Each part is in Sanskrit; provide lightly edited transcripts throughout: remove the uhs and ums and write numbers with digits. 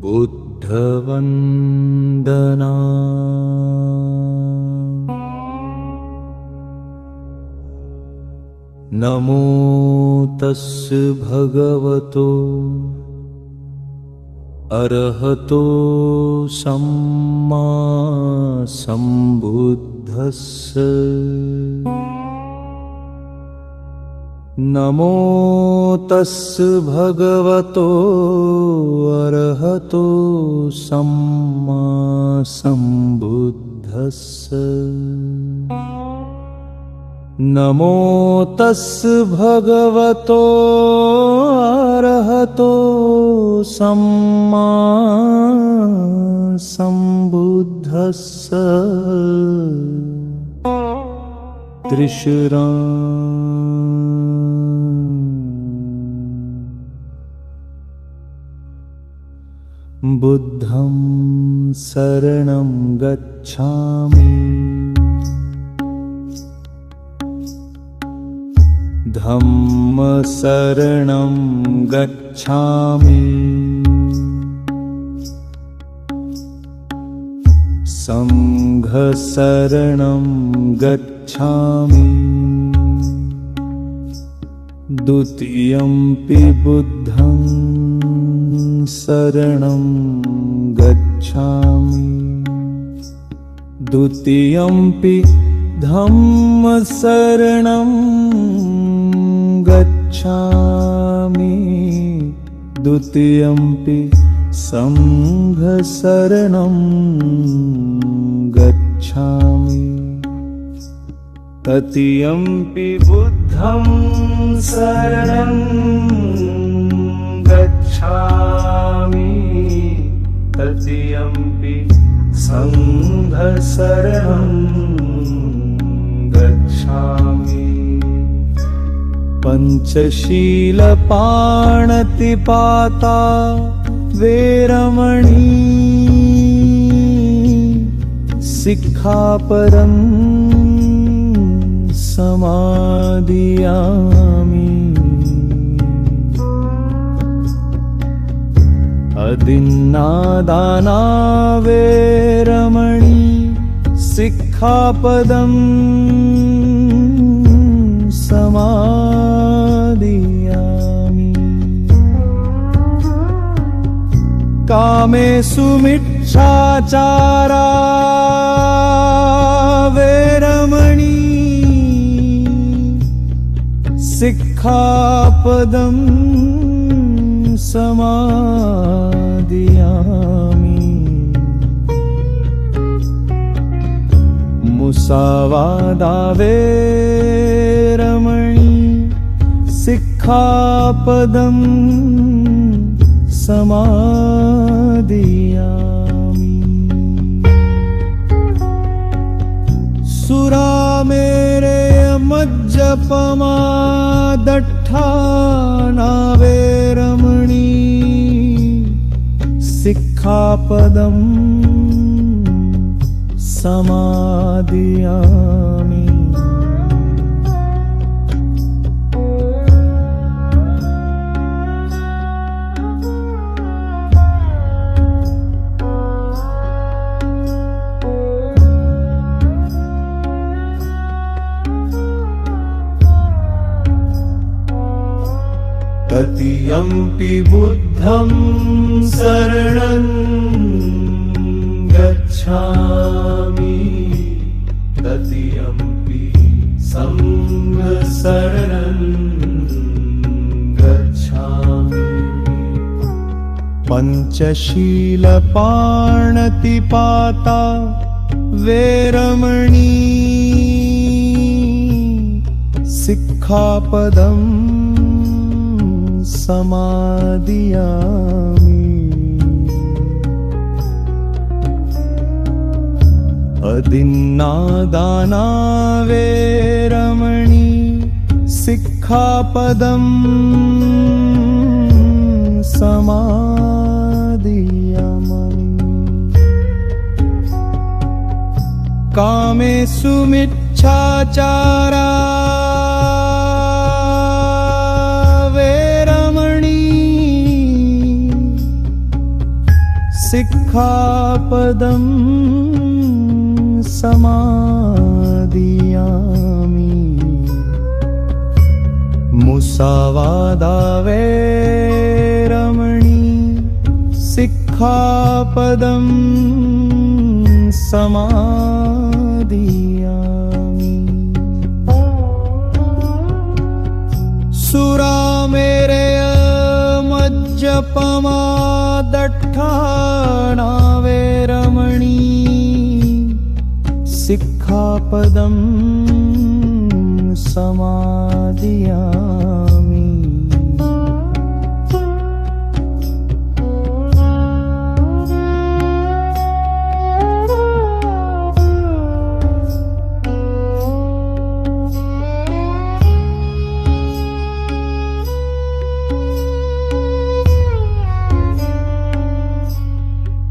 बुद्धवन्दना नमो तस्य भगवतो अरहतो सम्मा सम्बुद्धस्य नमो तस्य भगवतो अरहतो सम्मा सम्बुद्धस्य नमो तस्य भगवतो अरहतो सम्मा सम्बुद्धस्य त्रिशूरां बुद्धं शरणं गच्छामि धम्मं शरणं गच्छामि संघं शरणं गच्छामि द्वितीयंपि बुद्धं शरणं गच्छामि द्वितीयंपि धम्मं शरणं गच्छामि द्वितीयंपि संघं शरणं गच्छामि तृतीयंपि बुद्धं शरणं गच्छामि तृतीयंपि संघं शरणं गच्छामि पंचशीलपाणतिपाता वेरमणि सिक्खापदं समादियामि अदिन्नादाना वेरमणि सिक्खापदं समादियामि कामेषु मिच्छाचारा वेरमणि सिक्खापदं समादियामि मुसावादा वेरमणि सिक्खापदं समादियामि सुरामेरयमज्जपमादट्ठाना वेरमणि सिक्खापदं समादियामि तृतीयंपि बुद्धं शरणं गच्छामि तृतीयंपि संघं शरणं गच्छामि पंचशीलपाणतिपाता वेरमणि सिक्खापदं समादियामि अदिन्नादाना वेरमणि सिक्खापदं समादियामि कामेषु मिच्छाचारा सिक्खापदं समादियामि मुसावादावेरमणि सिक्खापदं समादियामि सुरामेरय मज्जपमादट्ठाणावेरमणि सिक्खापदं समादियामि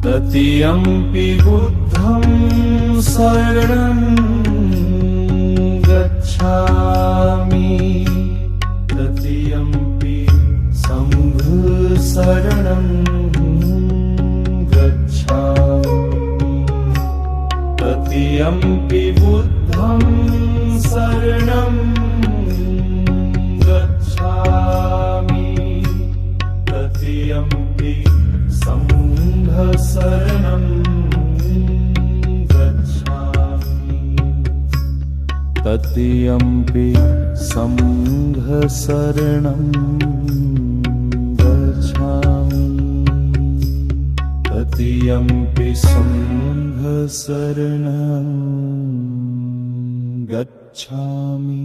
तृतीयम्पि बुद्धं शरणं गच्छामि तृतीयम्पि संघं शरणं गच्छामि तृतीयम्पि बुद्धं शरणं गच्छामि तृतीयम्पि शरणं गच्छामि तृतीयम्पि संघशरणं गच्छामि तृतीयम्पि संघशरणं गच्छामि